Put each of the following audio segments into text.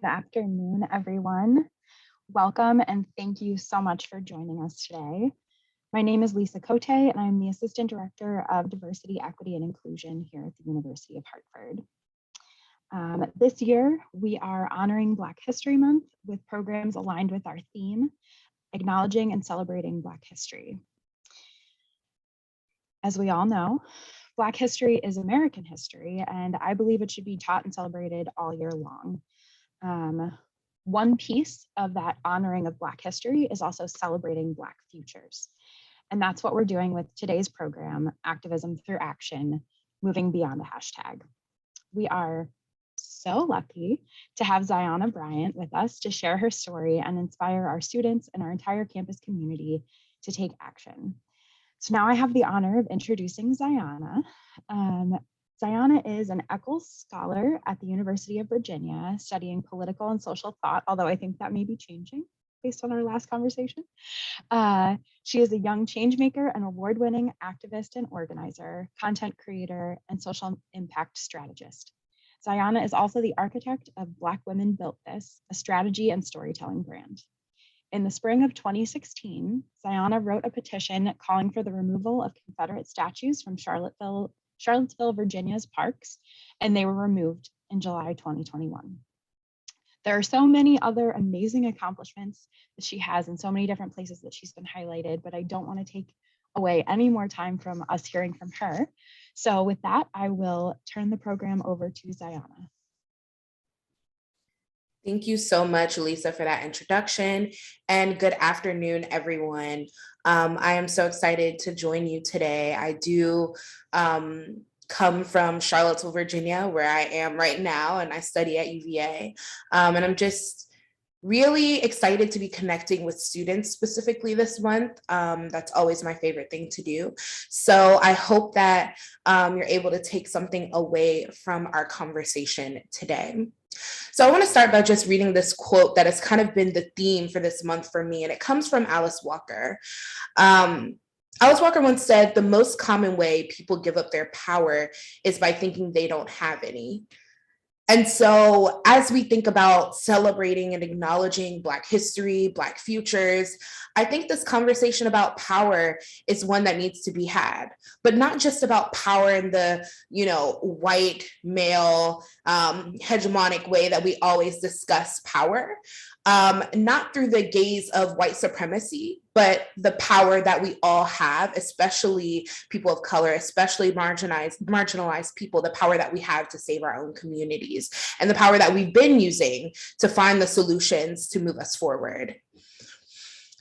afternoon, everyone. Welcome and thank you so much for joining us today. My name is Lisa Cote and I'm the Assistant Director of Diversity, Equity, and Inclusion here at the University of Hartford. This year, we are honoring Black History Month with programs aligned with our theme, acknowledging and celebrating Black history. As we all know, Black history is American history, and I believe it should be taught and celebrated all year long. One piece of that honoring of Black history is also celebrating Black futures. And that's what we're doing with today's program, Activism Through Action, moving beyond a hashtag. We are so lucky to have Zyahna Bryant with us to share her story and inspire our students and our entire campus community to take action. So now I have the honor of introducing Zyahna. Zyahna is an Eccles Scholar at the University of Virginia, studying political and social thought, although I think that may be changing based on our last conversation. She is a young changemaker and award-winning activist and organizer, content creator, and social impact strategist. Zyahna is also the architect of Black Women Built This, a strategy and storytelling brand. In the spring of 2016, Zyahna wrote a petition calling for the removal of Confederate statues from Charlottesville, Virginia's parks, and they were removed in July 2021. There are so many other amazing accomplishments that she has in so many different places that she's been highlighted, but I don't want to take away any more time from us hearing from her. So with that, I will turn the program over to Zyahna. Thank you so much, Lisa, for that introduction, and good afternoon, everyone. I am so excited to join you today. I do come from Charlottesville, Virginia, where I am right now, and I study at UVA. And I'm just really excited to be connecting with students specifically this month. That's always my favorite thing to do. So I hope that you're able to take something away from our conversation today. So I want to start by just reading this quote that has kind of been the theme for this month for me, and it comes from Alice Walker. Alice Walker once said, "The most common way people give up their power is by thinking they don't have any." And so as we think about celebrating and acknowledging Black history, Black futures, I think this conversation about power is one that needs to be had, but not just about power in the, white male hegemonic way that we always discuss power, not through the gaze of white supremacy, but the power that we all have, especially people of color, especially marginalized people, the power that we have to save our own communities, and the power that we've been using to find the solutions to move us forward.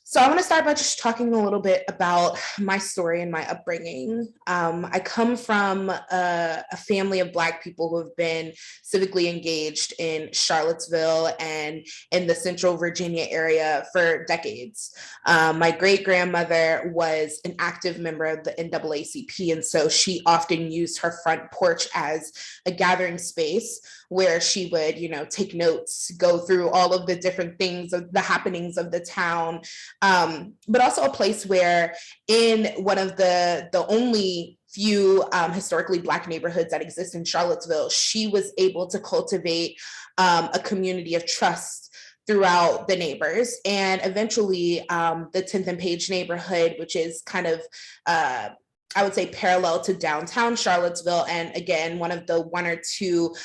So I want to start by just talking a little bit about my story and my upbringing. I come from a family of Black people who have been civically engaged in Charlottesville and in the Central Virginia area for decades. My great-grandmother was an active member of the NAACP, and so she often used her front porch as a gathering space where she would, take notes, go through all of the different things, of the happenings of the town, but also a place where in one of the only few historically Black neighborhoods that exist in Charlottesville, she was able to cultivate a community of trust throughout the neighbors. And eventually the 10th and Page neighborhood, which is kind of I would say parallel to downtown Charlottesville, and again, one of the one or two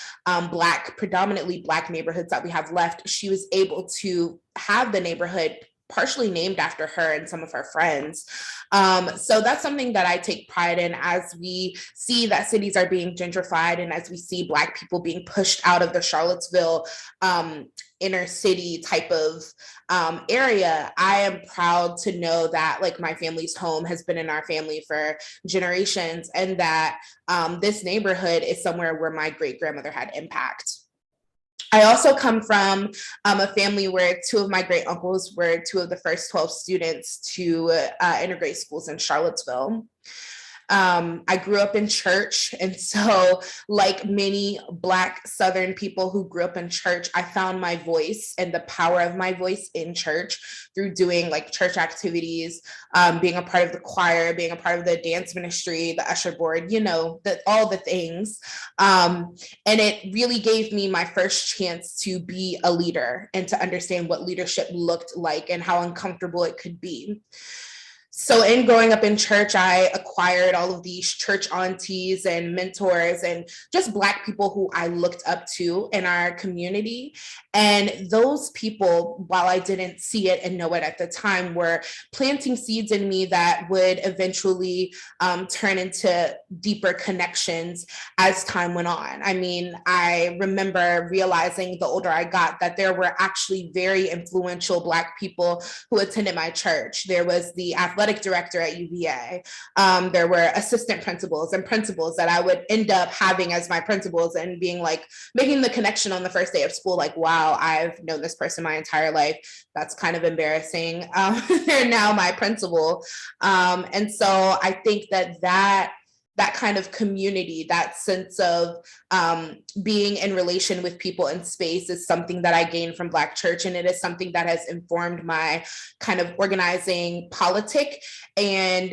predominantly Black neighborhoods that we have left, she was able to have the neighborhood partially named after her and some of her friends. So that's something that I take pride in as we see that cities are being gentrified and as we see Black people being pushed out of the Charlottesville inner city type of area. I am proud to know that my family's home has been in our family for generations, and that this neighborhood is somewhere where my great-grandmother had impact. I also come from a family where two of my great uncles were two of the first 12 students to enter grade schools in Charlottesville. I grew up in church. And so, like many Black Southern people who grew up in church, I found my voice and the power of my voice in church through doing like church activities, being a part of the choir, being a part of the dance ministry, the usher board, all the things. And it really gave me my first chance to be a leader and to understand what leadership looked like and how uncomfortable it could be. So in growing up in church, I acquired all of these church aunties and mentors and just Black people who I looked up to in our community. And those people, while I didn't see it and know it at the time, were planting seeds in me that would eventually turn into deeper connections as time went on. I mean, I remember realizing the older I got that there were actually very influential Black people who attended my church. There was the athletic director at UVA. There were assistant principals and principals that I would end up having as my principals and being like, making the connection on the first day of school, like, wow, I've known this person my entire life. That's kind of embarrassing. They're now my principal. And so I think that kind of community, that sense of being in relation with people in space is something that I gained from Black church. And it is something that has informed my kind of organizing politic and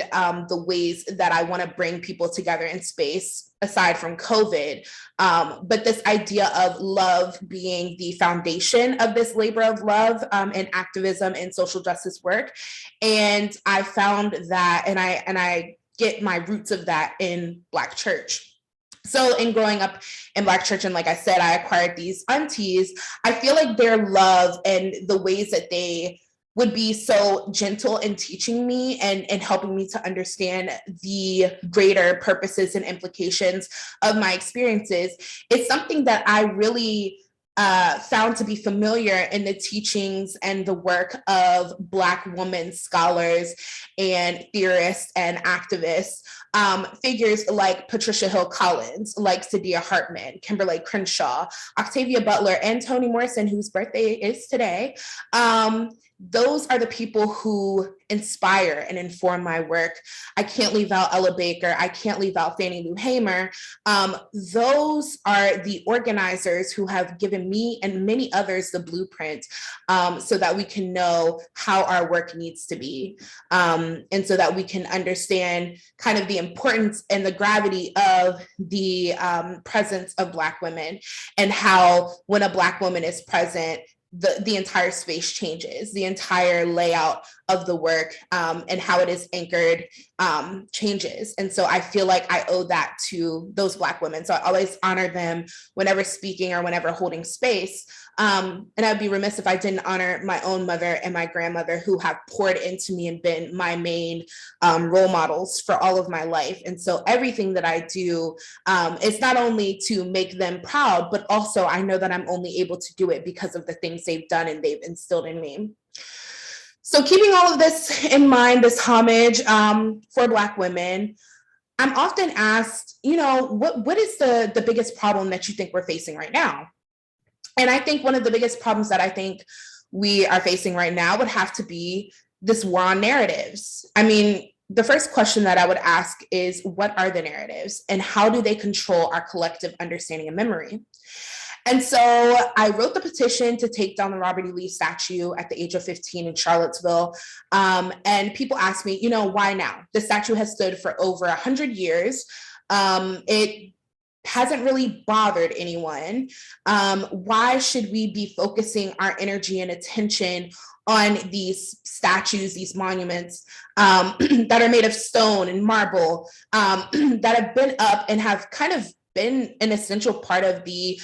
the ways that I want to bring people together in space aside from COVID. But this idea of love being the foundation of this labor of love and activism and social justice work. And I found that, and I get my roots of that in Black church. So in growing up in Black church, and like I said, I acquired these aunties, I feel like their love and the ways that they would be so gentle in teaching me and helping me to understand the greater purposes and implications of my experiences is something that I really found to be familiar in the teachings and the work of Black women scholars and theorists and activists, figures like Patricia Hill Collins, like Saidiya Hartman, Kimberly Crenshaw, Octavia Butler, and Toni Morrison, whose birthday is today. Those are the people who inspire and inform my work. I can't leave out Ella Baker. I can't leave out Fannie Lou Hamer. Those are the organizers who have given me and many others the blueprint so that we can know how our work needs to be. And so that we can understand kind of the importance and the gravity of the presence of Black women and how when a Black woman is present, the entire space changes, the entire layout of the work and how it is anchored changes. And so I feel like I owe that to those Black women. So I always honor them whenever speaking or whenever holding space. And I'd be remiss if I didn't honor my own mother and my grandmother who have poured into me and been my main role models for all of my life. And so everything that I do is not only to make them proud, but also I know that I'm only able to do it because of the things they've done and they've instilled in me. So keeping all of this in mind, this homage for Black women, I'm often asked, what is the biggest problem that you think we're facing right now? And I think one of the biggest problems that I think we are facing right now would have to be this war on narratives. I mean, the first question that I would ask is, what are the narratives and how do they control our collective understanding and memory? And so I wrote the petition to take down the Robert E. Lee statue at the age of 15 in Charlottesville. And people ask me, why now? The statue has stood for over 100 years. It hasn't really bothered anyone. Why should we be focusing our energy and attention on these statues, these monuments that are made of stone and marble, that have been up and have kind of been an essential part of the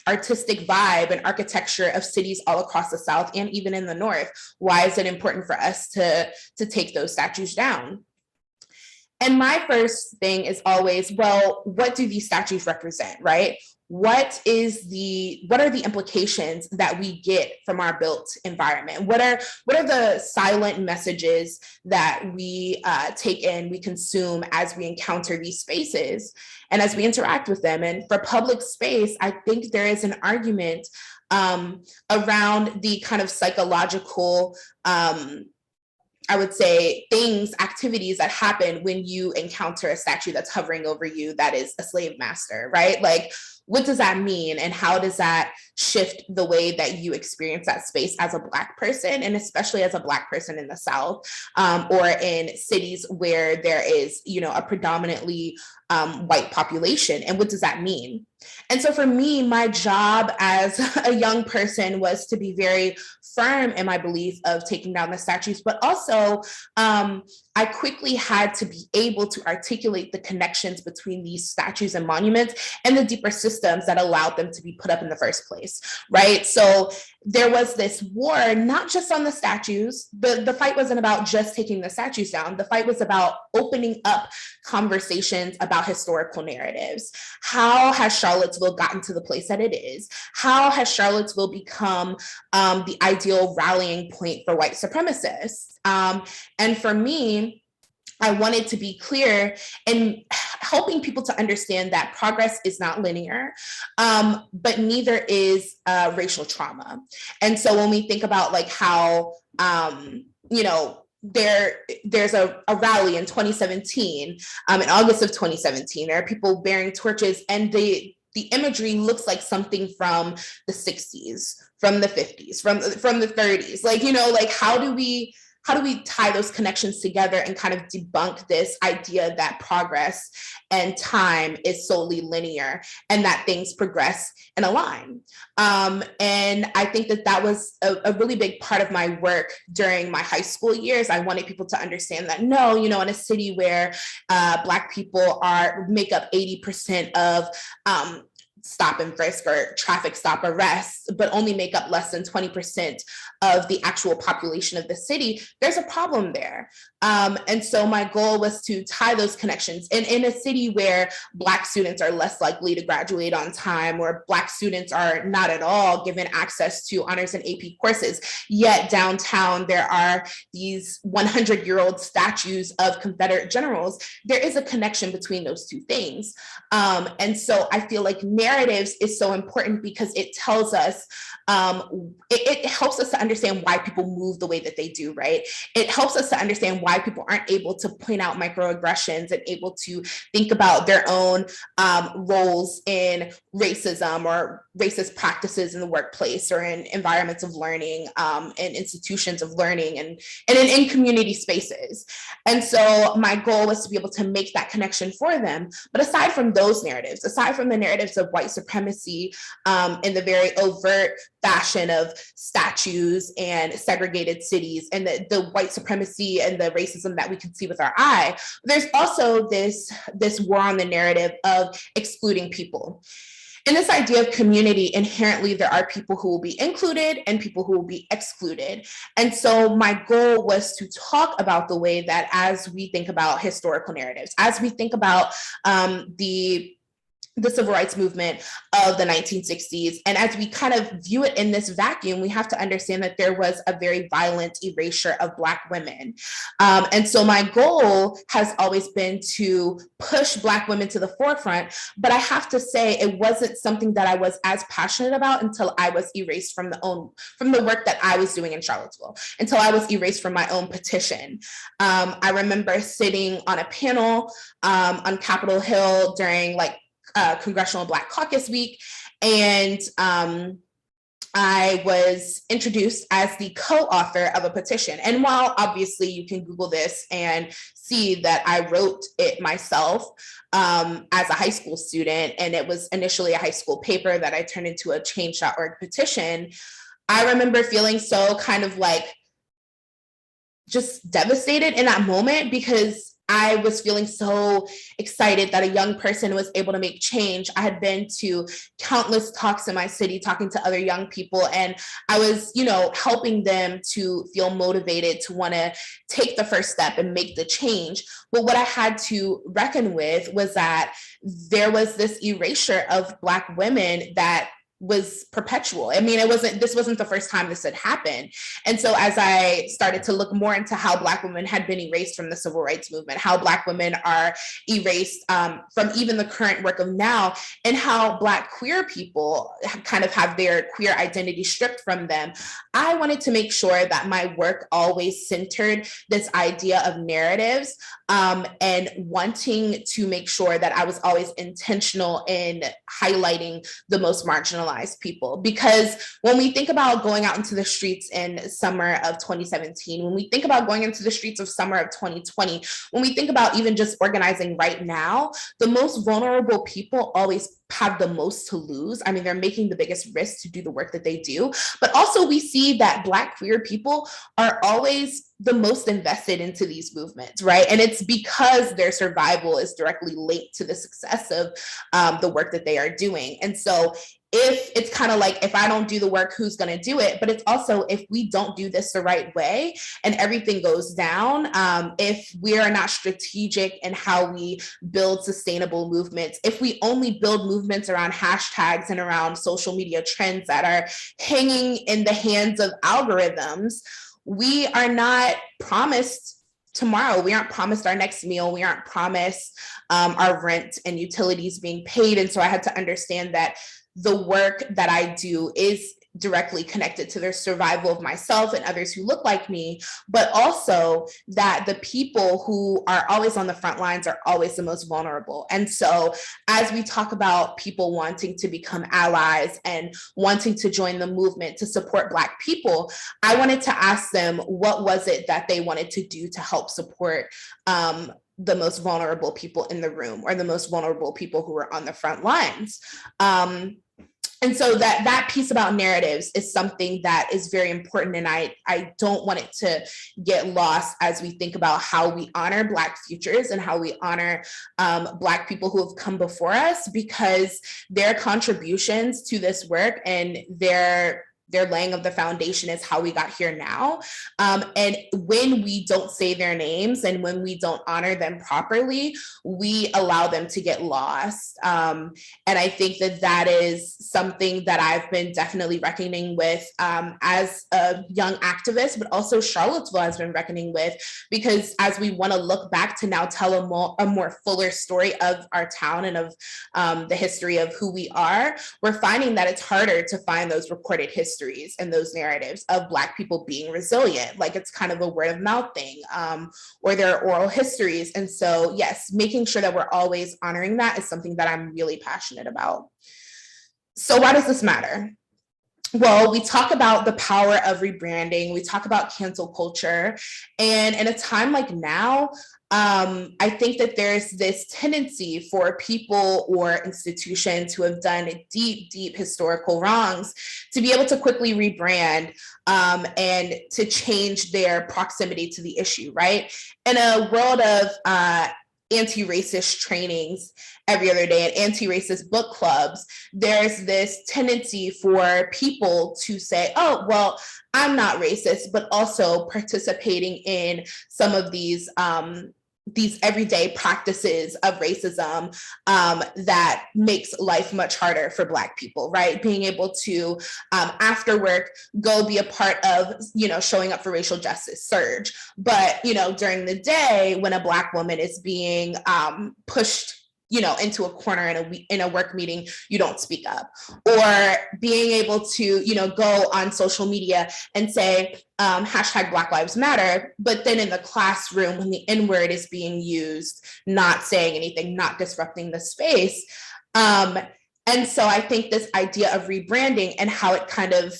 artistic vibe and architecture of cities all across the South and even in the North? Why is it important for us to take those statues down? And my first thing is always, well, what do these statues represent, right? What are the implications that we get from our built environment? What are the silent messages that we take in, we consume as we encounter these spaces and as we interact with them? And for public space, I think there is an argument around the kind of psychological I would say, things, activities that happen when you encounter a statue that's hovering over you that is a slave master, right? Like, what does that mean? And how does that shift the way that you experience that space as a Black person, and especially as a Black person in the South, or in cities where there is, a predominantly white population? And what does that mean? And so for me, my job as a young person was to be very firm in my belief of taking down the statues, but also I quickly had to be able to articulate the connections between these statues and monuments and the deeper systems that allowed them to be put up in the first place, right? So there was this war, not just on the statues. The fight wasn't about just taking the statues down. The fight was about opening up conversations about historical narratives. How has Charlottesville gotten to the place that it is? How has Charlottesville become the ideal rallying point for white supremacists? And for me, I wanted to be clear in helping people to understand that progress is not linear, but neither is racial trauma. And so when we think about like how, there's a rally in 2017, in August of 2017, there are people bearing torches, and the imagery looks like something from the 60s, from the 50s, from the 30s. Like, how do we tie those connections together and kind of debunk this idea that progress and time is solely linear and that things progress in a line? And I think that was a really big part of my work during my high school years. I wanted people to understand that no, in a city where Black people make up 80% of stop and frisk or traffic stop arrests, but only make up less than 20% of the actual population of the city, there's a problem there. And so my goal was to tie those connections. And in a city where Black students are less likely to graduate on time, or Black students are not at all given access to honors and AP courses, yet downtown there are these 100-year-old statues of Confederate generals, there is a connection between those two things. And so I feel like narratives is so important because it tells us, it helps us to understand why people move the way that they do, right? It helps us to understand why people aren't able to point out microaggressions and able to think about their own roles in racism or racist practices in the workplace or in environments of learning and institutions of learning and in community spaces. And so my goal was to be able to make that connection for them. But aside from those narratives, aside from the narratives of white supremacy in the very overt fashion of statues and segregated cities and the white supremacy and the racism that we can see with our eye, there's also this war on the narrative of excluding people. In this idea of community, inherently, there are people who will be included and people who will be excluded. And so my goal was to talk about the way that as we think about historical narratives, as we think about the civil rights movement of the 1960s. And as we kind of view it in this vacuum, we have to understand that there was a very violent erasure of Black women. And so my goal has always been to push Black women to the forefront, but I have to say it wasn't something that I was as passionate about until I was erased from the work that I was doing in Charlottesville, until I was erased from my own petition. I remember sitting on a panel on Capitol Hill during Congressional Black Caucus Week, and I was introduced as the co-author of a petition. And while obviously you can Google this and see that I wrote it myself as a high school student, and it was initially a high school paper that I turned into a change.org petition, I remember feeling so kind of just devastated in that moment because I was feeling so excited that a young person was able to make change. I had been to countless talks in my city, talking to other young people, and I was, helping them to feel motivated to want to take the first step and make the change. But what I had to reckon with was that there was this erasure of Black women that was perpetual. I mean, this wasn't the first time this had happened. And so as I started to look more into how Black women had been erased from the civil rights movement, how Black women are erased from even the current work of now, and how Black queer people kind of have their queer identity stripped from them, I wanted to make sure that my work always centered this idea of narratives, and wanting to make sure that I was always intentional in highlighting the most marginalized people. Because when we think about going out into the streets in summer of 2017, when we think about going into the streets of summer of 2020, when we think about even just organizing right now, the most vulnerable people always have the most to lose. I mean, they're making the biggest risk to do the work that they do. But also we see that Black queer people are always the most invested into these movements, right? And it's because their survival is directly linked to the success of the work that they are doing. And so if it's kind of like, if I don't do the work, who's going to do it? But it's also, if we don't do this the right way and everything goes down, if we are not strategic in how we build sustainable movements, if we only build movements around hashtags and around social media trends that are hanging in the hands of algorithms, we are not promised tomorrow. We aren't promised our next meal. We aren't promised our rent and utilities being paid. And so I had to understand that the work that I do is directly connected to the survival of myself and others who look like me, but also that the people who are always on the front lines are always the most vulnerable. And so as we talk about people wanting to become allies and wanting to join the movement to support Black people, I wanted to ask them, what was it that they wanted to do to help support the most vulnerable people in the room, or the most vulnerable people who are on the front lines. And so that piece about narratives is something that is very important. And I don't want it to get lost as we think about how we honor Black futures and how we honor Black people who have come before us, because their contributions to this work and their laying of the foundation is how we got here now. And when we don't say their names and when we don't honor them properly, we allow them to get lost. And I think that is something that I've been definitely reckoning with as a young activist, but also Charlottesville has been reckoning with, because as we want to look back to now tell a more fuller story of our town and of the history of who we are, we're finding that it's harder to find those recorded histories and those narratives of Black people being resilient. Like, it's kind of a word of mouth thing, or their oral histories. And so, yes, making sure that we're always honoring that is something that I'm really passionate about. So why does this matter? Well, we talk about the power of rebranding. We talk about cancel culture. And in a time like now, I think that there's this tendency for people or institutions who have done deep, deep historical wrongs to be able to quickly rebrand and to change their proximity to the issue, right? In a world of anti-racist trainings every other day and anti-racist book clubs, there's this tendency for people to say, oh, well, I'm not racist, but also participating in some of these everyday practices of racism that makes life much harder for Black people, right? Being able to, after work, go be a part of, showing up for racial justice surge. But, during the day, when a Black woman is being pushed into a corner in a work meeting, you don't speak up. Or being able to, go on social media and say, hashtag Black Lives Matter, but then in the classroom, when the N-word is being used, not saying anything, not disrupting the space. And so I think this idea of rebranding and how it kind of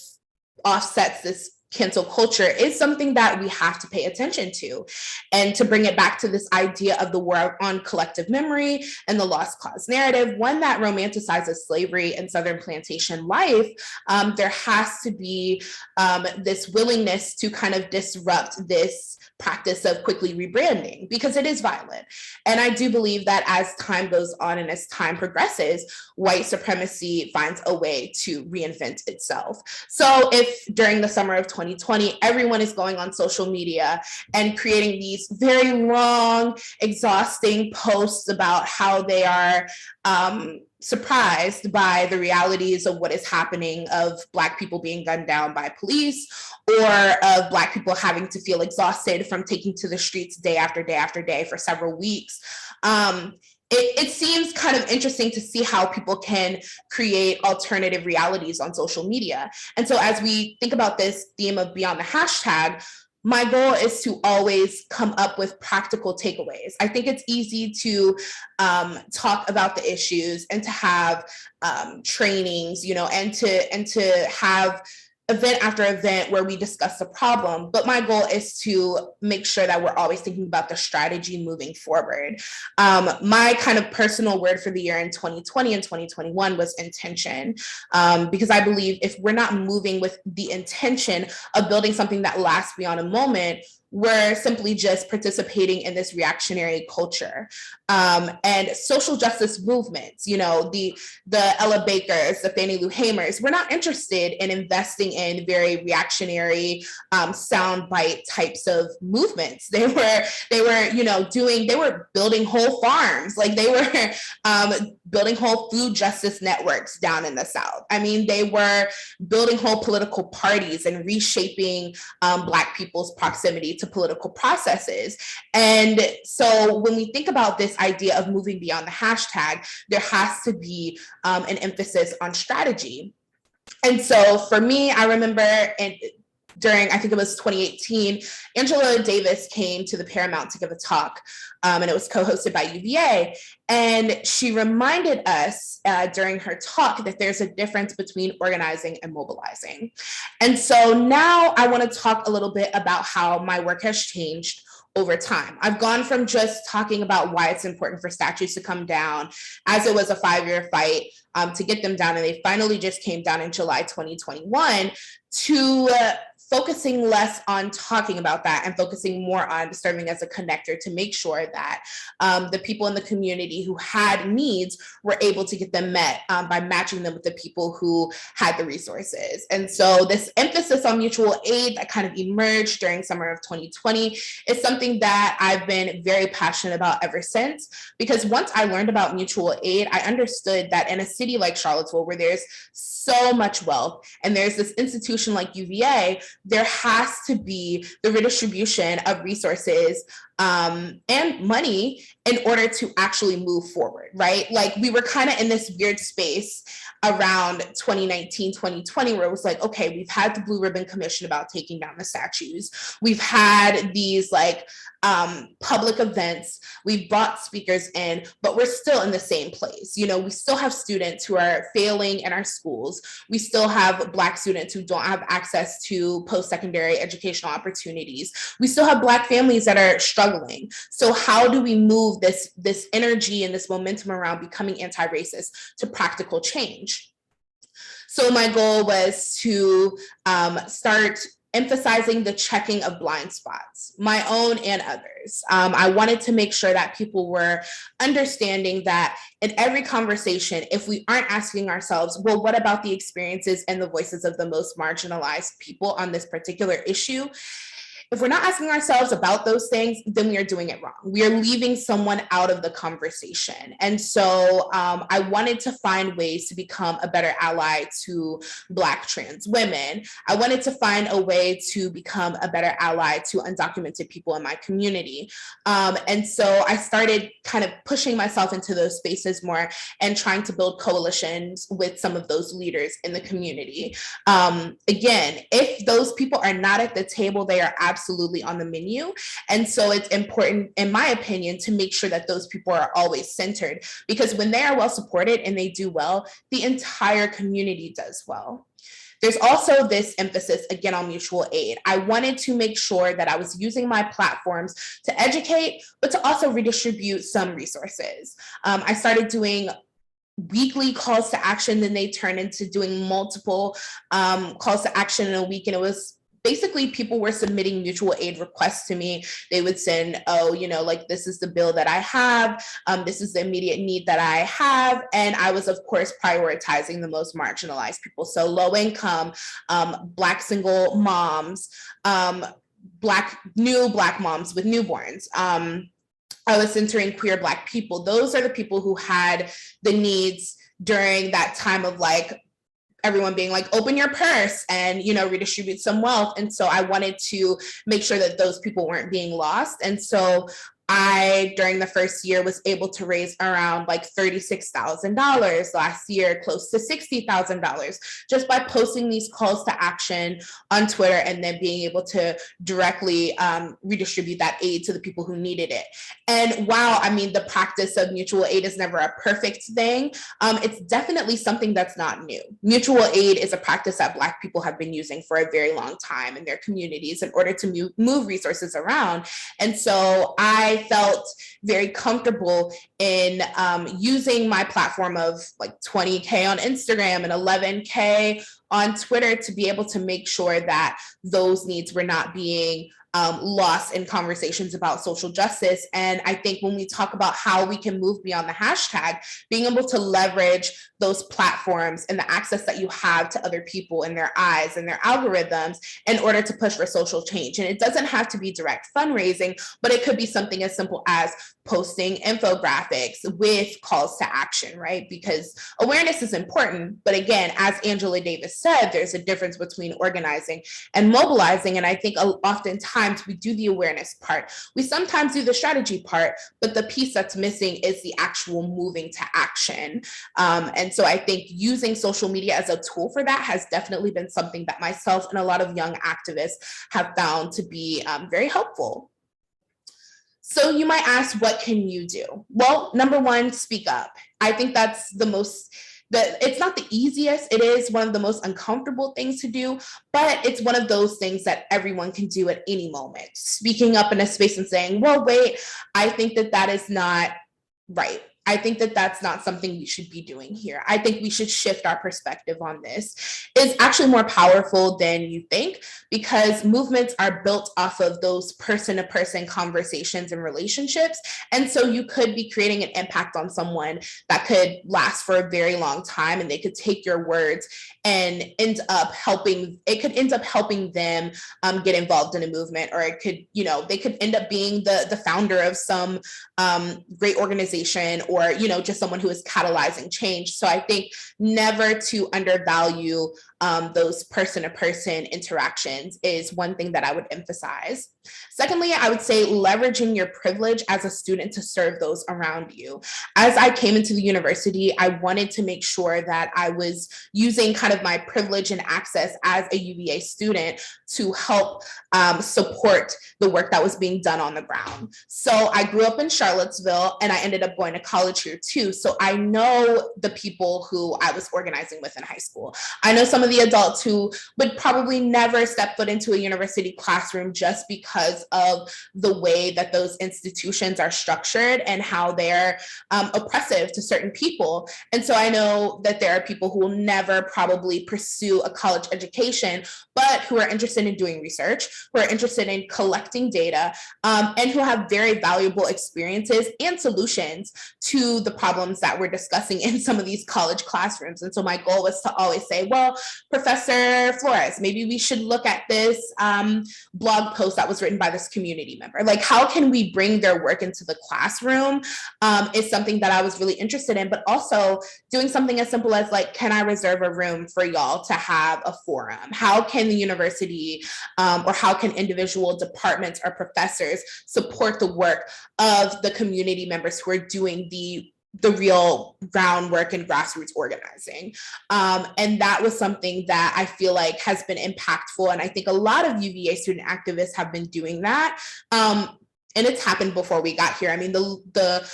offsets this cancel culture is something that we have to pay attention to. And to bring it back to this idea of the war on collective memory and the lost cause narrative, one that romanticizes slavery and Southern plantation life, there has to be this willingness to kind of disrupt this practice of quickly rebranding, because it is violent. And I do believe that as time goes on and as time progresses, white supremacy finds a way to reinvent itself. So if during the summer of 2020, everyone is going on social media and creating these very long, exhausting posts about how they are surprised by the realities of what is happening, of Black people being gunned down by police, or of Black people having to feel exhausted from taking to the streets day after day after day for several weeks. It seems kind of interesting to see how people can create alternative realities on social media. And so as we think about this theme of Beyond the Hashtag, my goal is to always come up with practical takeaways. I think it's easy to talk about the issues and to have trainings, and to have event after event where we discuss the problem. But my goal is to make sure that we're always thinking about the strategy moving forward. My kind of personal word for the year in 2020 and 2021 was intention, because I believe if we're not moving with the intention of building something that lasts beyond a moment, we're simply just participating in this reactionary culture. And social justice movements, the Ella Bakers, the Fannie Lou Hamers, we're not interested in investing in very reactionary soundbite types of movements. They were building whole farms, like they were building whole food justice networks down in the South. I mean, they were building whole political parties and reshaping Black people's proximity to political processes. And so when we think about this idea of moving beyond the hashtag, there has to be an emphasis on strategy. And so for me, I remember during, I think it was 2018, Angela Davis came to the Paramount to give a talk, and it was co-hosted by UVA. And she reminded us during her talk that there's a difference between organizing and mobilizing. And so now I want to talk a little bit about how my work has changed over time. I've gone from just talking about why it's important for statutes to come down, as it was a 5-year fight to get them down, and they finally just came down in July 2021, to focusing less on talking about that and focusing more on serving as a connector to make sure that the people in the community who had needs were able to get them met by matching them with the people who had the resources. And so this emphasis on mutual aid that kind of emerged during summer of 2020 is something that I've been very passionate about ever since, because once I learned about mutual aid, I understood that in a city like Charlottesville, where there's so much wealth and there's this institution like UVA, there has to be the redistribution of resources and money in order to actually move forward, right? Like we were kind of in this weird space around 2019, 2020, where it was like, okay, we've had the Blue Ribbon Commission about taking down the statues. We've had these public events, we've brought speakers in, but we're still in the same place. We still have students who are failing in our schools. We still have Black students who don't have access to post-secondary educational opportunities. We still have Black families that are struggling. So how do we move this energy and this momentum around becoming anti-racist to practical change? So my goal was to start emphasizing the checking of blind spots, my own and others. I wanted to make sure that people were understanding that in every conversation, if we aren't asking ourselves, well, what about the experiences and the voices of the most marginalized people on this particular issue? If we're not asking ourselves about those things, then we are doing it wrong. We are leaving someone out of the conversation. And so I wanted to find ways to become a better ally to Black trans women. I wanted to find a way to become a better ally to undocumented people in my community. And so I started kind of pushing myself into those spaces more and trying to build coalitions with some of those leaders in the community. Again, if those people are not at the table, they are absolutely on the menu. And so it's important, in my opinion, to make sure that those people are always centered, because when they are well supported and they do well, the entire community does well. There's also this emphasis, again, on mutual aid. I wanted to make sure that I was using my platforms to educate, but to also redistribute some resources. I started doing weekly calls to action, then they turned into doing multiple calls to action in a week. And it was basically people were submitting mutual aid requests to me. They would send, this is the bill that I have. This is the immediate need that I have. And I was, of course, prioritizing the most marginalized people. So low income, Black single moms, Black moms with newborns. I was centering queer Black people. Those are the people who had the needs during that time of like everyone being like, open your purse and, you know, redistribute some wealth. And so I wanted to make sure that those people weren't being lost. And so I, during the first year, was able to raise around like $36,000. Last year, close to $60,000, just by posting these calls to action on Twitter and then being able to directly redistribute that aid to the people who needed it. And while, I mean, the practice of mutual aid is never a perfect thing, it's definitely something that's not new. Mutual aid is a practice that Black people have been using for a very long time in their communities in order to move resources around. And so I felt very comfortable in using my platform of like 20K on Instagram and 11K on Twitter to be able to make sure that those needs were not being lost in conversations about social justice. And I think when we talk about how we can move beyond the hashtag, being able to leverage those platforms and the access that you have to other people and their eyes and their algorithms in order to push for social change. And it doesn't have to be direct fundraising, but it could be something as simple as posting infographics with calls to action, right? Because awareness is important, but again, as Angela Davis said, there's a difference between organizing and mobilizing. And I think oftentimes we do the awareness part. We sometimes do the strategy part, but the piece that's missing is the actual moving to action. And so I think using social media as a tool for that has definitely been something that myself and a lot of young activists have found to be very helpful. So you might ask, what can you do? Well, number one, speak up. I think that's it's not the easiest, it is one of the most uncomfortable things to do, but it's one of those things that everyone can do at any moment. Speaking up in a space and saying, well, wait, I think that is not right. I think that that's not something we should be doing here. I think we should shift our perspective on this. It's actually more powerful than you think, because movements are built off of those person-to-person conversations and relationships. And so you could be creating an impact on someone that could last for a very long time, and they could take your words and it could end up helping them get involved in a movement, or it could, they could end up being the founder of some great organization, or, just someone who is catalyzing change. So I think never to undervalue those person-to-person interactions is one thing that I would emphasize. Secondly, I would say leveraging your privilege as a student to serve those around you. As I came into the university, I wanted to make sure that I was using kind of my privilege and access as a UVA student to help support the work that was being done on the ground. So I grew up in Charlottesville, and I ended up going to college here too. So I know the people who I was organizing with in high school. I know some of the adults who would probably never step foot into a university classroom just because of the way that those institutions are structured and how they're oppressive to certain people. And so I know that there are people who will never probably pursue a college education, but who are interested in doing research, who are interested in collecting data, and who have very valuable experiences and solutions to the problems that we're discussing in some of these college classrooms. And so my goal was to always say, well, Professor Flores, maybe we should look at this blog post that was written by this community member. Like, how can we bring their work into the classroom is something that I was really interested in, but also doing something as simple as like, can I reserve a room for y'all to have a forum? How can the university or how can individual departments or professors support the work of the community members who are doing the real groundwork and grassroots organizing. And that was something that I feel like has been impactful. And I think a lot of UVA student activists have been doing that. And it's happened before we got here. I mean, the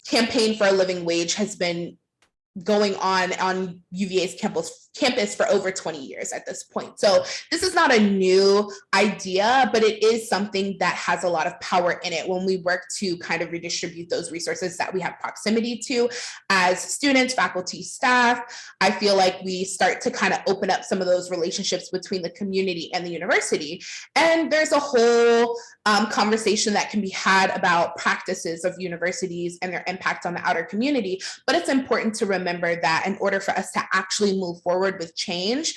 campaign for a living wage has been going on UVA's campus for over 20 years at this point. So this is not a new idea, but it is something that has a lot of power in it when we work to kind of redistribute those resources that we have proximity to as students, faculty, staff. I feel like we start to kind of open up some of those relationships between the community and the university. And there's a whole conversation that can be had about practices of universities and their impact on the outer community. But it's important to remember that in order for us to actually move forward with change,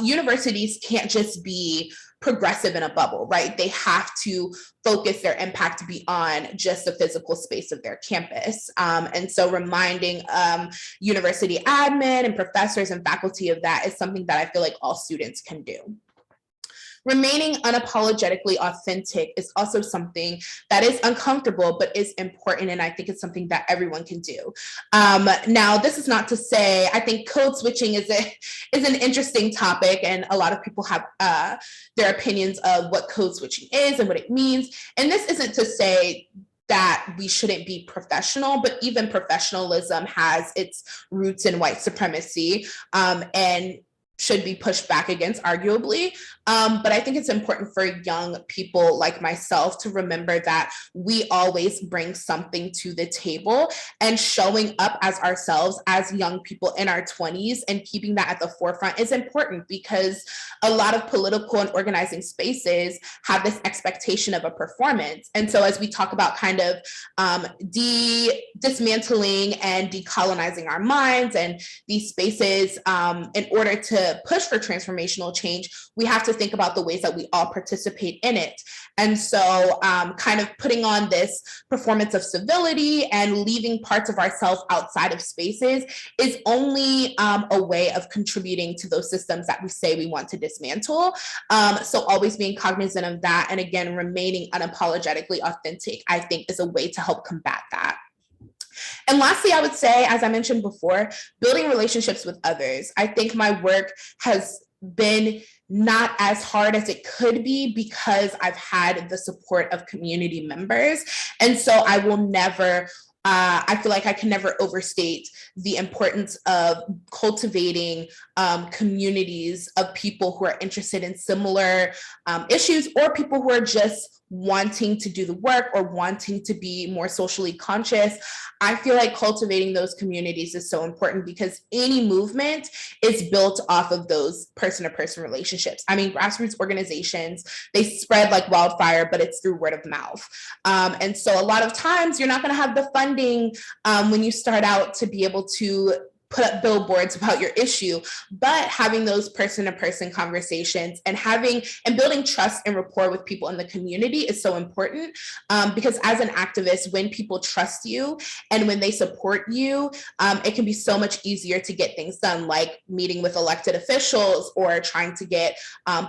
universities can't just be progressive in a bubble, right? They have to focus their impact beyond just the physical space of their campus. And so reminding university admin and professors and faculty of that is something that I feel like all students can do. Remaining unapologetically authentic is also something that is uncomfortable, but is important. And I think it's something that everyone can do. Now, this is not to say, I think code switching is an interesting topic, and a lot of people have their opinions of what code switching is and what it means. And this isn't to say that we shouldn't be professional, but even professionalism has its roots in white supremacy, and should be pushed back against, arguably. But I think it's important for young people like myself to remember that we always bring something to the table, and showing up as ourselves as young people in our 20s and keeping that at the forefront is important, because a lot of political and organizing spaces have this expectation of a performance. And so as we talk about kind of dismantling and decolonizing our minds and these spaces in order to push for transformational change, we have to think about the ways that we all participate in it. And so kind of putting on this performance of civility and leaving parts of ourselves outside of spaces is only a way of contributing to those systems that we say we want to dismantle. So always being cognizant of that, and again, remaining unapologetically authentic, I think is a way to help combat that. And lastly, I would say, as I mentioned before, building relationships with others. I think my work has been not as hard as it could be because I've had the support of community members. And so I will never, I feel like I can never overstate the importance of cultivating communities of people who are interested in similar issues, or people who are just wanting to do the work or wanting to be more socially conscious. I feel like cultivating those communities is so important, because any movement is built off of those person-to-person relationships. I mean, grassroots organizations, they spread like wildfire, but it's through word of mouth. And so a lot of times you're not going to have the funding when you start out to be able to put up billboards about your issue, but having those person-to-person conversations and building trust and rapport with people in the community is so important, because as an activist, when people trust you and when they support you, it can be so much easier to get things done, like meeting with elected officials or trying to get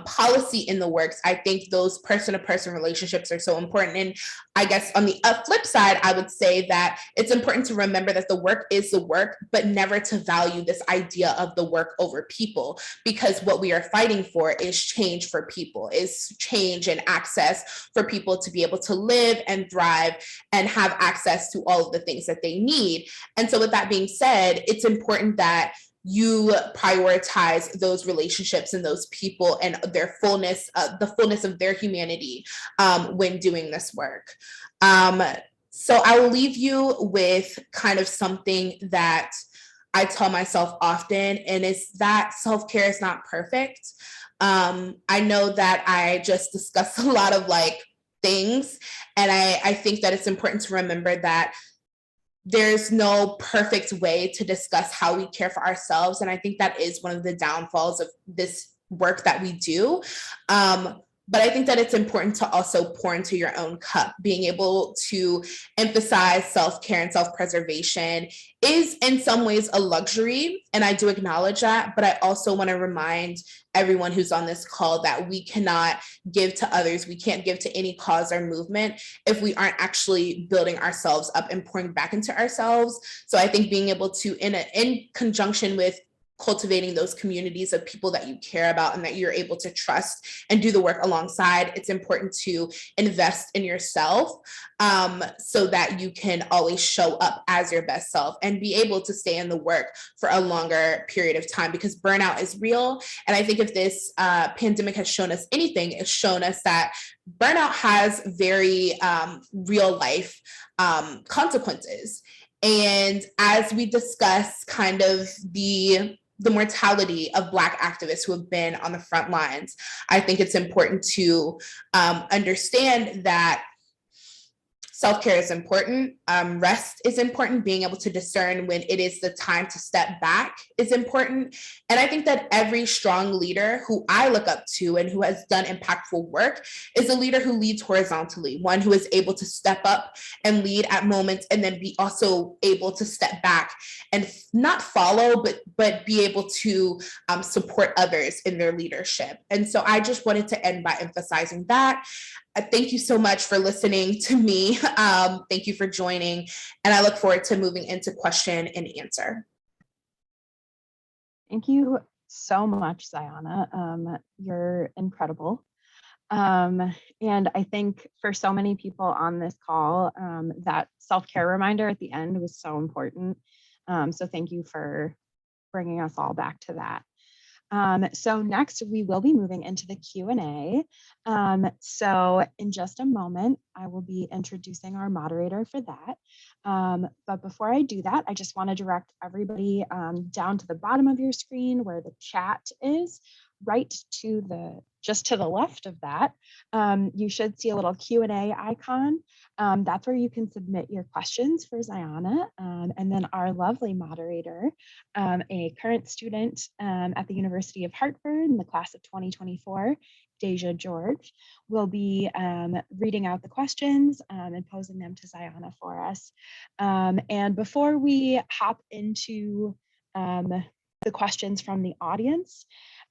policy in the works. I think those person-to-person relationships are so important. And I guess on the flip side, I would say that it's important to remember that the work is the work, but never to value this idea of the work over people, because what we are fighting for is change for people, is change and access for people to be able to live and thrive and have access to all of the things that they need. And so with that being said, it's important that you prioritize those relationships and those people and their fullness, the fullness of their humanity when doing this work. So I will leave you with kind of something that I tell myself often, and it's that self-care is not perfect. I know that I just discussed a lot of like things, and I think that it's important to remember that there's no perfect way to discuss how we care for ourselves. And I think that is one of the downfalls of this work that we do. But I think that it's important to also pour into your own cup. Being able to emphasize self-care and self-preservation is in some ways a luxury, and I do acknowledge that, but I also want to remind everyone who's on this call that we cannot give to others, we can't give to any cause or movement if we aren't actually building ourselves up and pouring back into ourselves. So I think being able to, in conjunction with cultivating those communities of people that you care about and that you're able to trust and do the work alongside, it's important to invest in yourself so that you can always show up as your best self and be able to stay in the work for a longer period of time, because burnout is real. And I think if this pandemic has shown us anything, it's shown us that burnout has very real life consequences. And as we discuss kind of the mortality of Black activists who have been on the front lines, I think it's important to understand that self-care is important. Rest is important. Being able to discern when it is the time to step back is important. And I think that every strong leader who I look up to and who has done impactful work is a leader who leads horizontally, one who is able to step up and lead at moments and then be also able to step back and not follow, but be able to support others in their leadership. And so I just wanted to end by emphasizing that. Thank you so much for listening to me. Thank you for joining. And I look forward to moving into question and answer. Thank you so much, Zyahna. You're incredible. And I think for so many people on this call, that self-care reminder at the end was so important. So thank you for bringing us all back to that. So next we will be moving into the Q&A. So in just a moment, I will be introducing our moderator for that. But before I do that, I just want to direct everybody down to the bottom of your screen where the chat is, right to just to the left of that. You should see a little Q&A icon. That's where you can submit your questions for Zyahna. And then our lovely moderator, a current student at the University of Hartford in the class of 2024, Deja George, will be reading out the questions and posing them to Zyahna for us. And before we hop into the questions from the audience,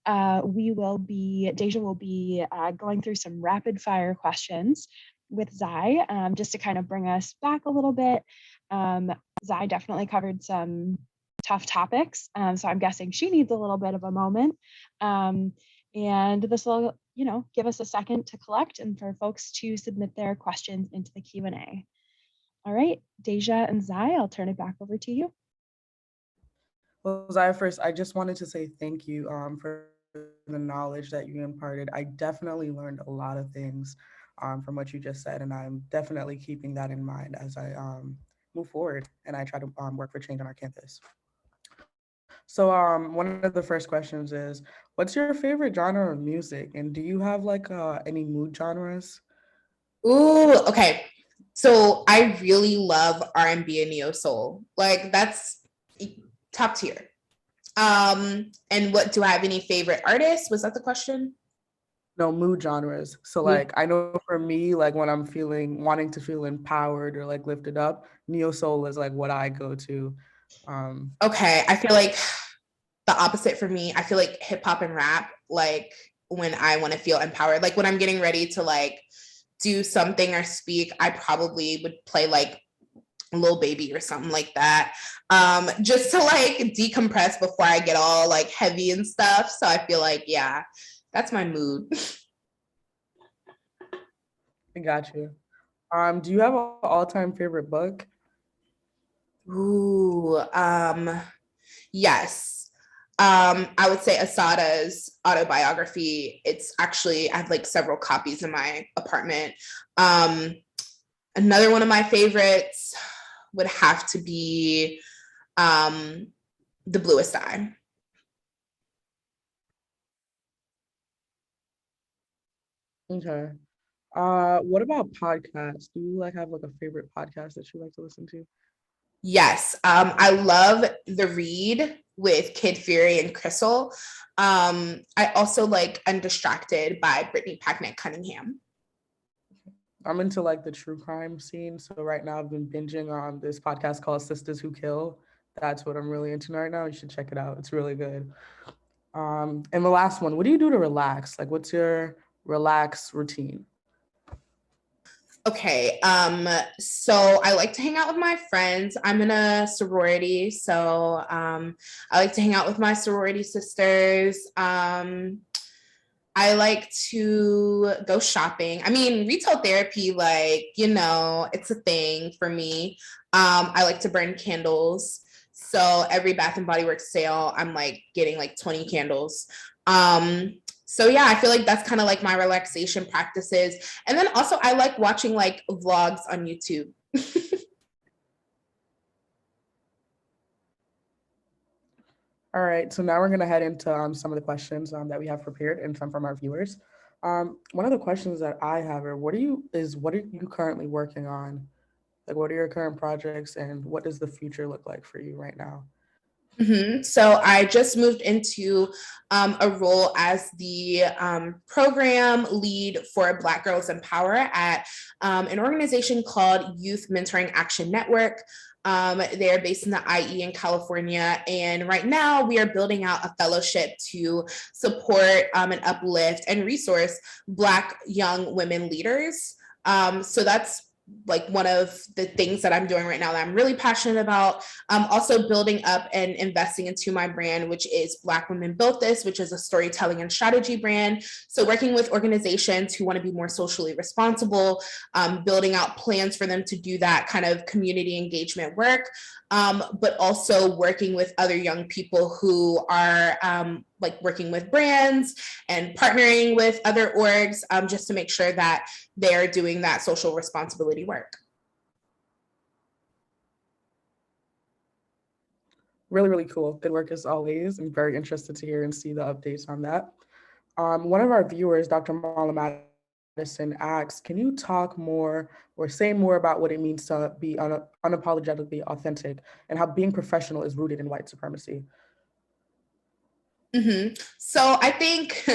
Deja will be going through some rapid fire questions with Zy, just to kind of bring us back a little bit. Zy definitely covered some tough topics, so I'm guessing she needs a little bit of a moment. And this will, give us a second to collect and for folks to submit their questions into the Q&A. All right, Deja and Zy, I'll turn it back over to you. Well, Zy, first, I just wanted to say thank you for the knowledge that you imparted. I definitely learned a lot of things from what you just said, and I'm definitely keeping that in mind as I move forward and I try to work for change on our campus. So one of the first questions is, what's your favorite genre of music? And do you have like any mood genres? Ooh, okay. So I really love R&B and neo soul. Like that's top tier. And what, do I have any favorite artists? Was that the question? No, mood genres. So like I know for me, like when I'm wanting to feel empowered or like lifted up, neo soul is like what I go to. Okay, I feel like the opposite for me. I feel like hip hop and rap, like when I want to feel empowered, like when I'm getting ready to like do something or speak, I probably would play like Lil Baby or something like that, just to like decompress before I get all like heavy and stuff. So I feel like, yeah, that's my mood. I got you. Do you have an all-time favorite book? Ooh, yes. I would say Asada's autobiography. It's actually, I have like several copies in my apartment. Another one of my favorites would have to be The Bluest Eye. Okay. What about podcasts? Do you like have like a favorite podcast that you like to listen to? Yes, I love The Read with Kid Fury and Crystal. I also like Undistracted by Brittany Packnett Cunningham. I'm into like the true crime scene. So right now I've been binging on this podcast called Sisters Who Kill. That's what I'm really into right now. You should check it out. It's really good. And the last one, what do you do to relax? Like what's your relax routine? Okay, so I like to hang out with my friends. I'm in a sorority, so I like to hang out with my sorority sisters. I like to go shopping. I mean, retail therapy, like, it's a thing for me. I like to burn candles. So every Bath and Body Works sale, I'm like getting like 20 candles. So yeah, I feel like that's kind of like my relaxation practices. And then also I like watching like vlogs on YouTube. All right, so now we're gonna head into some of the questions that we have prepared and some from our viewers. One of the questions that I have are, what are you currently working on? Like, what are your current projects and what does the future look like for you right now? So I just moved into a role as the program lead for Black Girls in Power at an organization called Youth Mentoring Action Network. They're based in the IE in California. And right now we are building out a fellowship to support and uplift and resource Black young women leaders. So that's like one of the things that I'm doing right now that I'm really passionate about. Also building up and investing into my brand, which is Black Women Built This, which is a storytelling and strategy brand. So working with organizations who want to be more socially responsible, building out plans for them to do that kind of community engagement work, but also working with other young people who are like working with brands and partnering with other orgs, just to make sure that they're doing that social responsibility work. Really, really cool. Good work as always. I'm very interested to hear and see the updates on that. One of our viewers, Dr. Mala Madison, asks, can you talk more or say more about what it means to be unapologetically authentic and how being professional is rooted in white supremacy? So I think,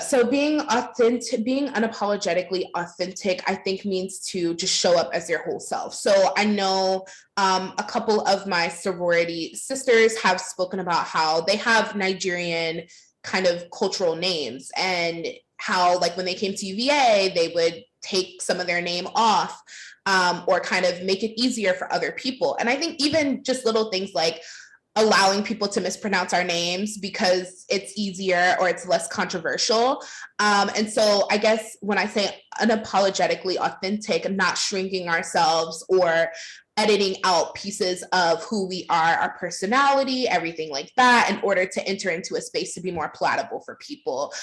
so being authentic, being unapologetically authentic, I think means to just show up as your whole self. So I know a couple of my sorority sisters have spoken about how they have Nigerian kind of cultural names and how like when they came to UVA, they would take some of their name off or kind of make it easier for other people. And I think even just little things like allowing people to mispronounce our names because it's easier or it's less controversial. And so I guess when I say unapologetically authentic, not shrinking ourselves or editing out pieces of who we are, our personality, everything like that, in order to enter into a space to be more palatable for people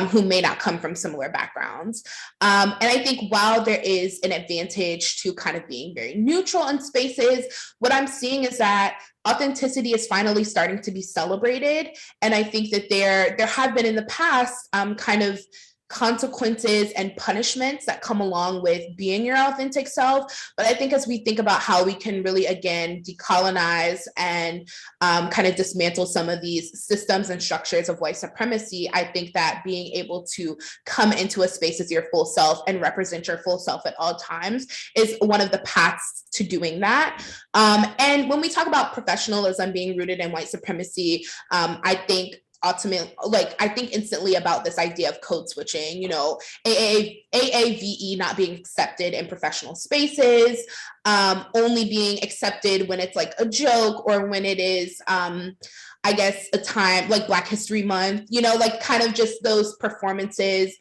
who may not come from similar backgrounds. And I think while there is an advantage to kind of being very neutral in spaces, what I'm seeing is that authenticity is finally starting to be celebrated. And I think that there have been in the past kind of consequences and punishments that come along with being your authentic self. But I think as we think about how we can really, again, decolonize and kind of dismantle some of these systems and structures of white supremacy, I think that being able to come into a space as your full self and represent your full self at all times is one of the paths to doing that. And when we talk about professionalism being rooted in white supremacy, I think ultimately, like, I think instantly about this idea of code switching, you know, AAVE not being accepted in professional spaces, only being accepted when it's like a joke or when it is, I guess, a time like Black History Month, you know, like kind of just those performances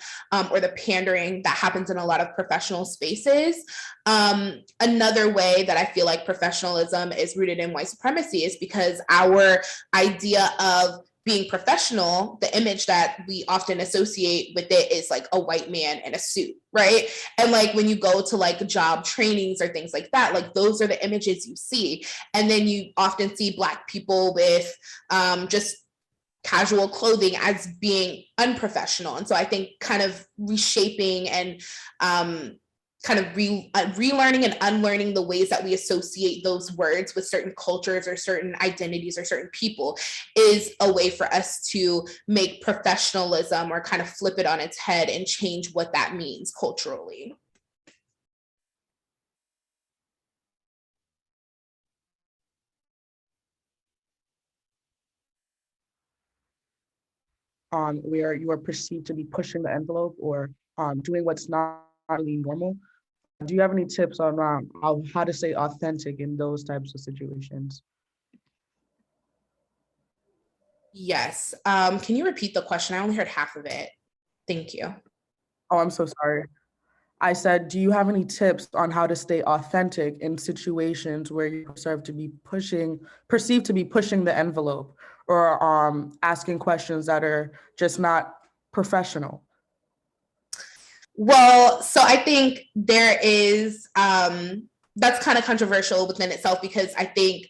or the pandering that happens in a lot of professional spaces. Another way that I feel like professionalism is rooted in white supremacy is because our idea of being professional, the image that we often associate with it is like a white man in a suit, right? And like when you go to like job trainings or things like that, like those are the images you see. And then you often see Black people with just casual clothing as being unprofessional. And so I think kind of reshaping and kind of relearning and unlearning the ways that we associate those words with certain cultures or certain identities or certain people is a way for us to make professionalism or kind of flip it on its head and change what that means culturally. Where you are perceived to be pushing the envelope or doing what's not really normal. Do you have any tips on how to stay authentic in those types of situations? Yes. Can you repeat the question? I only heard half of it. Thank you. Oh, I'm so sorry. I said, do you have any tips on how to stay authentic in situations where you're perceived to be pushing the envelope or asking questions that are just not professional? Well, so I think there is, that's kind of controversial within itself because I think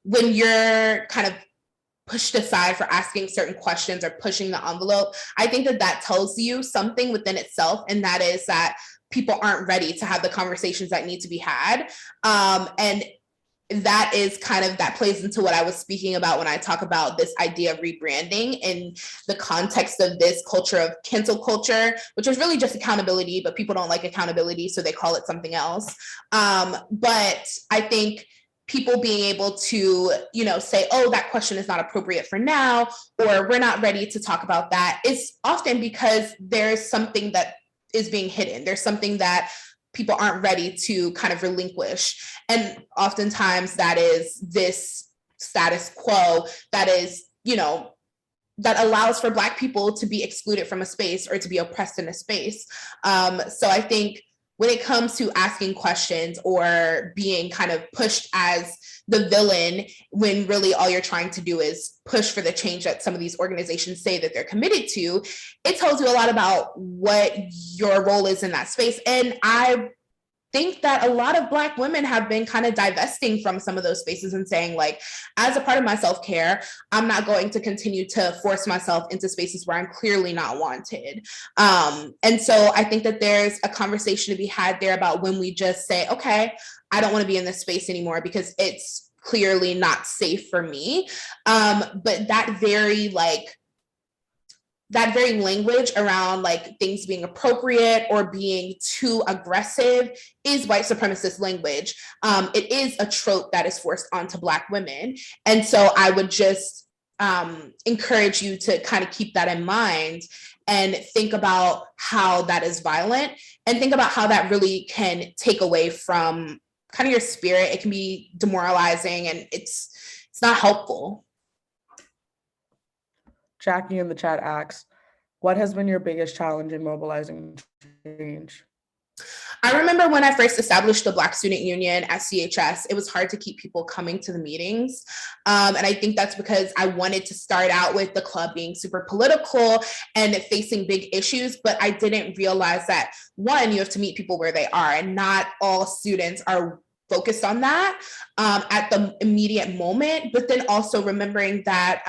when you're kind of pushed aside for asking certain questions or pushing the envelope, I think that that tells you something within itself. And that is that people aren't ready to have the conversations that need to be had. And that is kind of, that plays into what I was speaking about when I talk about this idea of rebranding in the context of this culture of cancel culture, which is really just accountability, but people don't like accountability, so they call it something else. But I think people being able to, say, oh, that question is not appropriate for now, or we're not ready to talk about that, is often because there's something that is being hidden. There's something that people aren't ready to kind of relinquish. And oftentimes that is this status quo that is, that allows for Black people to be excluded from a space or to be oppressed in a space. So I think when it comes to asking questions or being kind of pushed as the villain, when really all you're trying to do is push for the change that some of these organizations say that they're committed to, it tells you a lot about what your role is in that space. And I think that a lot of Black women have been kind of divesting from some of those spaces and saying, like, as a part of my self-care, I'm not going to continue to force myself into spaces where I'm clearly not wanted. And so I think that there's a conversation to be had there about when we just say, okay, I don't want to be in this space anymore because it's clearly not safe for me. But that very language around like things being appropriate or being too aggressive is white supremacist language. It is a trope that is forced onto Black women. And so I would just encourage you to kind of keep that in mind and think about how that is violent and think about how that really can take away from kind of your spirit. It can be demoralizing and it's not helpful. Jackie in the chat asks, what has been your biggest challenge in mobilizing change? I remember when I first established the Black Student Union at CHS, it was hard to keep people coming to the meetings. And I think that's because I wanted to start out with the club being super political and facing big issues, but I didn't realize that, one, you have to meet people where they are, and not all students are focused on that at the immediate moment, but then also remembering that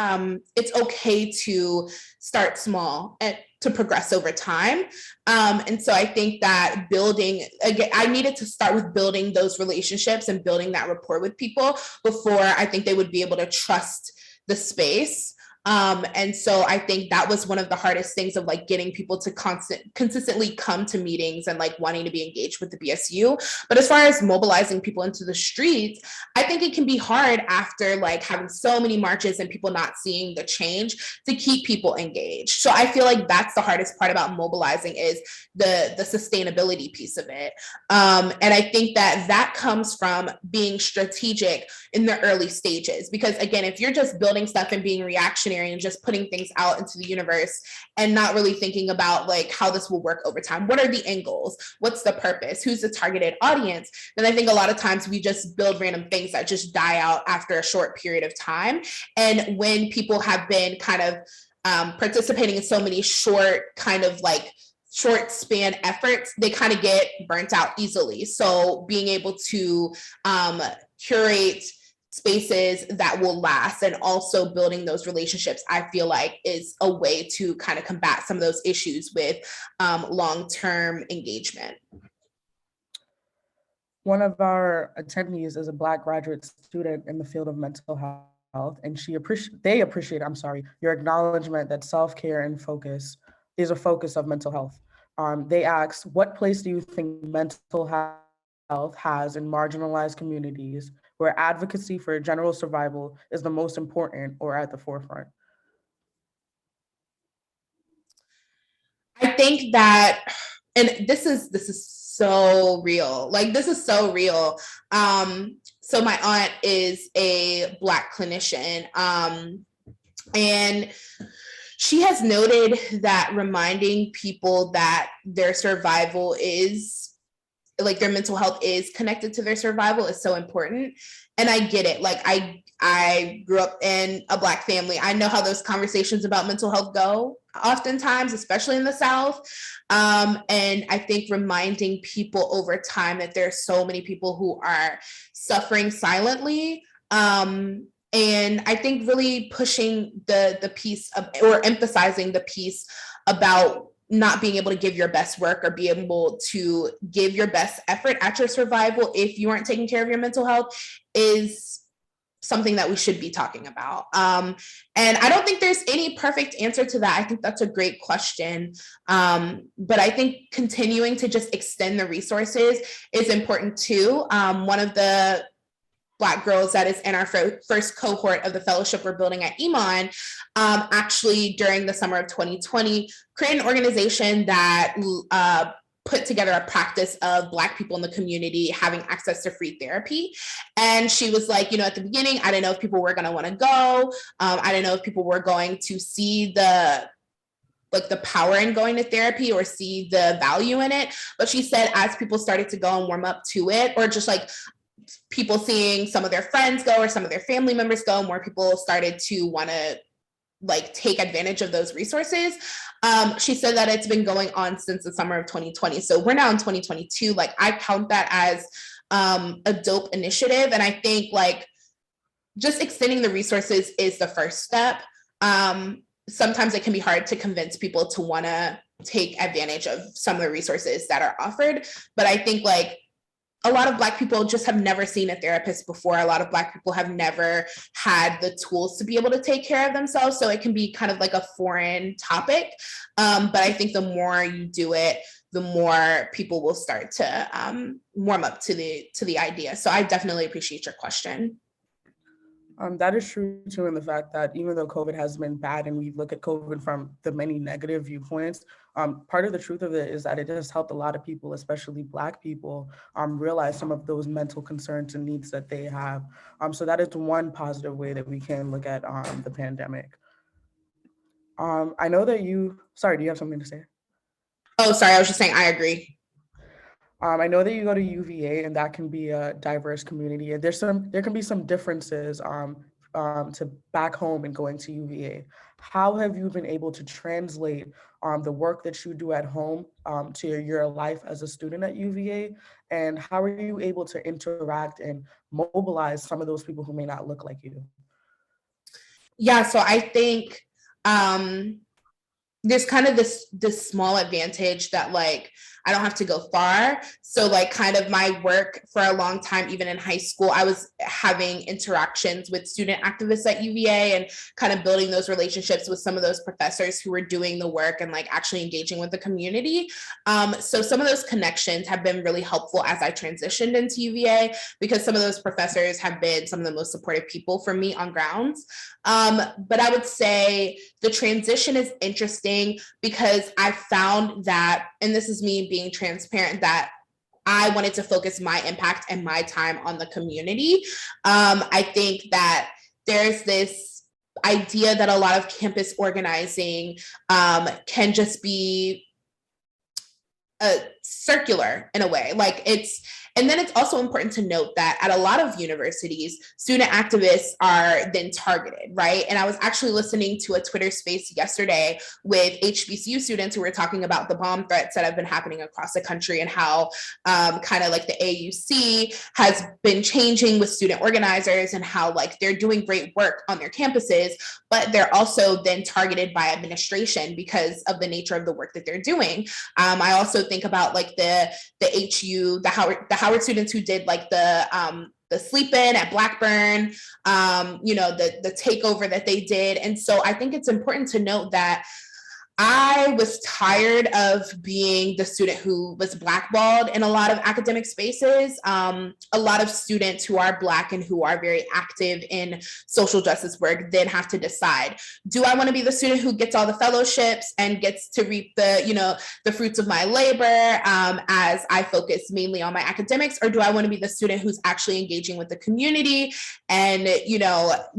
it's okay to start small and to progress over time. And so I think that building, again, I needed to start with building those relationships and building that rapport with people before I think they would be able to trust the space. And so I think that was one of the hardest things of like getting people to consistently come to meetings and like wanting to be engaged with the BSU. But as far as mobilizing people into the streets, I think it can be hard after like having so many marches and people not seeing the change to keep people engaged. So I feel like that's the hardest part about mobilizing is the sustainability piece of it. And I think that comes from being strategic in the early stages, because again, if you're just building stuff and being reactionary and just putting things out into the universe and not really thinking about like how this will work over time, what are the end goals, what's the purpose, who's the targeted audience, then I think a lot of times we just build random things that just die out after a short period of time. And when people have been kind of participating in so many short span efforts, they kind of get burnt out easily. So being able to curate spaces that will last and also building those relationships, I feel like is a way to kind of combat some of those issues with long-term engagement. One of our attendees is a Black graduate student in the field of mental health, and they appreciate your acknowledgement that self-care and focus is a focus of mental health. They ask, what place do you think mental health has in marginalized communities where advocacy for general survival is the most important or at the forefront? I think that, and this is so real. Like, this is so real. So my aunt is a Black clinician, and she has noted that reminding people that their survival is, like their mental health is connected to their survival is so important. And I get it. Like I grew up in a Black family. I know how those conversations about mental health go oftentimes, especially in the South. And I think reminding people over time that there are so many people who are suffering silently. And I think really pushing the piece of, or emphasizing the piece about not being able to give your best work or be able to give your best effort at your survival if you aren't taking care of your mental health is something that we should be talking about. And I don't think there's any perfect answer to that. I think that's a great question. But I think continuing to just extend the resources is important too. One of the Black girls that is in our first cohort of the fellowship we're building at Iman, actually during the summer of 2020, created an organization that put together a practice of Black people in the community having access to free therapy. And she was like, at the beginning, I didn't know if people were going to want to go. I didn't know if people were going to see the power in going to therapy or see the value in it. But she said, as people started to go and warm up to it, or just like people seeing some of their friends go or some of their family members go, more people started to want to take advantage of those resources. She said that it's been going on since the summer of 2020. So we're now in 2022. I count that as a dope initiative. And I think just extending the resources is the first step. Sometimes it can be hard to convince people to want to take advantage of some of the resources that are offered. But I think a lot of Black people just have never seen a therapist before. A lot of Black people have never had the tools to be able to take care of themselves. So it can be kind of a foreign topic. But I think the more you do it, the more people will start to warm up to the idea. So I definitely appreciate your question. That is true too, in the fact that even though COVID has been bad and we look at COVID from the many negative viewpoints, part of the truth of it is that it has helped a lot of people, especially Black people, realize some of those mental concerns and needs that they have. So that is one positive way that we can look at the pandemic. I know that do you have something to say? Oh, sorry, I was just saying, I agree. I know that you go to UVA, and that can be a diverse community. And there can be some differences to back home and going to UVA. How have you been able to translate the work that you do at home to your life as a student at UVA? And how are you able to interact and mobilize some of those people who may not look like you? Yeah, so I think there's kind of this small advantage that I don't have to go far. So kind of my work for a long time, even in high school, I was having interactions with student activists at UVA and kind of building those relationships with some of those professors who were doing the work and actually engaging with the community. So some of those connections have been really helpful as I transitioned into UVA, because some of those professors have been some of the most supportive people for me on grounds. But I would say the transition is interesting because I found that, and this is me being transparent, that I wanted to focus my impact and my time on the community. I think that there's this idea that a lot of campus organizing can just be circular in a way. And then it's also important to note that at a lot of universities, student activists are then targeted, right? And I was actually listening to a Twitter space yesterday with HBCU students who were talking about the bomb threats that have been happening across the country and how kind of the AUC has been changing with student organizers and how they're doing great work on their campuses, but they're also then targeted by administration because of the nature of the work that they're doing. I also think about the HU, the Howard students who did the sleep in at Blackburn, the takeover that they did. And so I think it's important to note that I was tired of being the student who was blackballed in a lot of academic spaces. A lot of students who are Black and who are very active in social justice work then have to decide, do I want to be the student who gets all the fellowships and gets to reap the fruits of my labor as I focus mainly on my academics, or do I want to be the student who's actually engaging with the community and,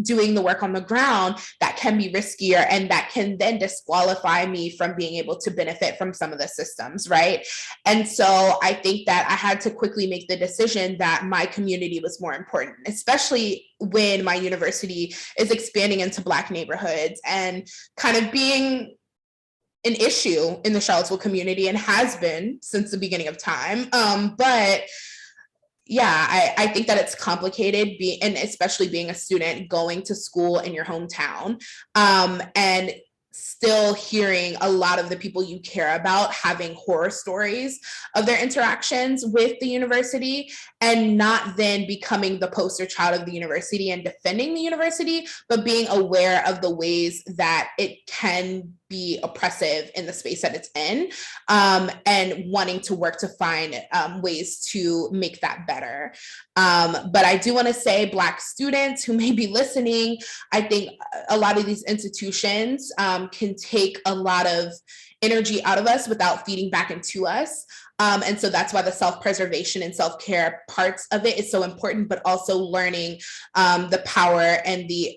doing the work on the ground that can be riskier and that can then disqualify me from being able to benefit from some of the systems, right? And so I think that I had to quickly make the decision that my community was more important, especially when my university is expanding into Black neighborhoods and kind of being an issue in the Charlottesville community and has been since the beginning of time. But yeah, I think that it's complicated and especially being a student going to school in your hometown. And still hearing a lot of the people you care about having horror stories of their interactions with the university, and not then becoming the poster child of the university and defending the university, but being aware of the ways that it can be oppressive in the space that it's in, and wanting to work to find ways to make that better. But I do want to say, Black students who may be listening, I think a lot of these institutions can take a lot of energy out of us without feeding back into us. And so that's why the self-preservation and self-care parts of it is so important, but also learning the power and the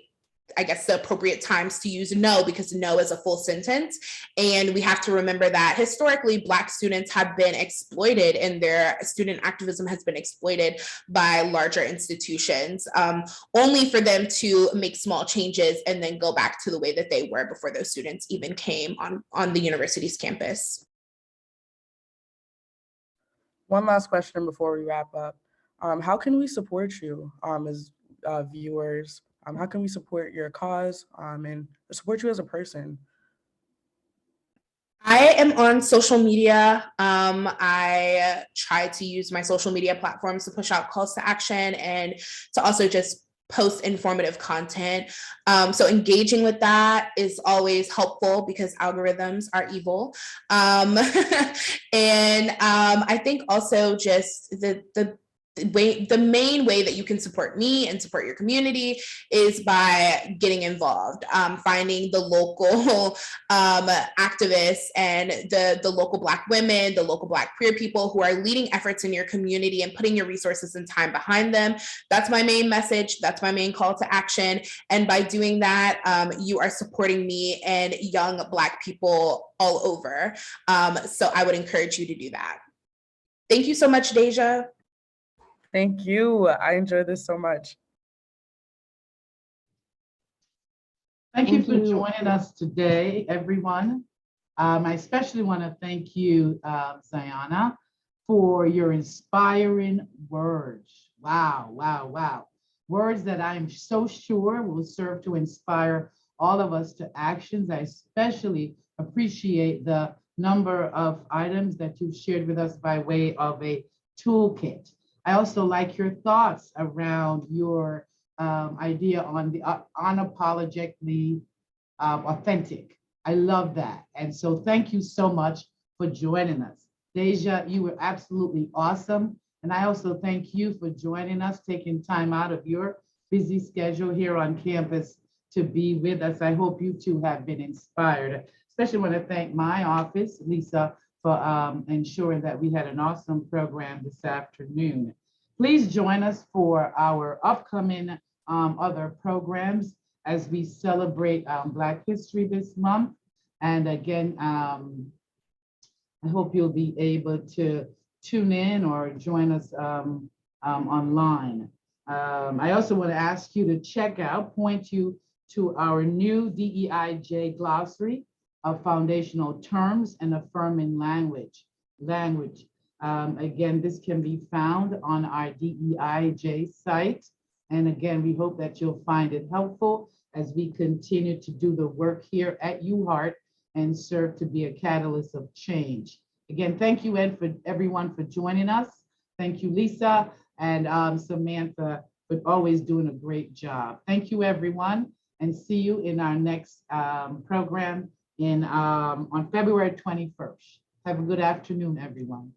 appropriate times to use no, because no is a full sentence. And we have to remember that historically, Black students have been exploited, and their student activism has been exploited by larger institutions, only for them to make small changes and then go back to the way that they were before those students even came on the university's campus. One last question before we wrap up. How can we support you as viewers? How can we support your cause and support you as a person? I am on social media. I try to use my social media platforms to push out calls to action and to also just post informative content. So engaging with that is always helpful because algorithms are evil. And I think also just the main way that you can support me and support your community is by getting involved, finding the local activists and the local Black women, the local Black queer people who are leading efforts in your community and putting your resources and time behind them. That's my main message. That's my main call to action. And by doing that, you are supporting me and young Black people all over. So I would encourage you to do that. Thank you so much, Deja. Thank you. I enjoyed this so much. Thank you for joining us today, everyone. I especially want to thank you, Zyahna, for your inspiring words. Wow, wow, wow. Words that I am so sure will serve to inspire all of us to actions. I especially appreciate the number of items that you've shared with us by way of a toolkit. I also like your thoughts around your idea on the unapologetically authentic. I love that. And so thank you so much for joining us. Deja, you were absolutely awesome. And I also thank you for joining us, taking time out of your busy schedule here on campus to be with us. I hope you too have been inspired. Especially want to thank my office, Lisa, for ensuring that we had an awesome program this afternoon. Please join us for our upcoming other programs as we celebrate Black History this month. And again, I hope you'll be able to tune in or join us online. I also want to ask you to point you to our new DEIJ glossary of foundational terms and affirming language. Again, this can be found on our DEIJ site. And again, we hope that you'll find it helpful as we continue to do the work here at UHeart and serve to be a catalyst of change. Again, thank you, Ed, for everyone for joining us. Thank you, Lisa and Samantha, for always doing a great job. Thank you, everyone, and see you in our next program on February 21st. Have a good afternoon, everyone.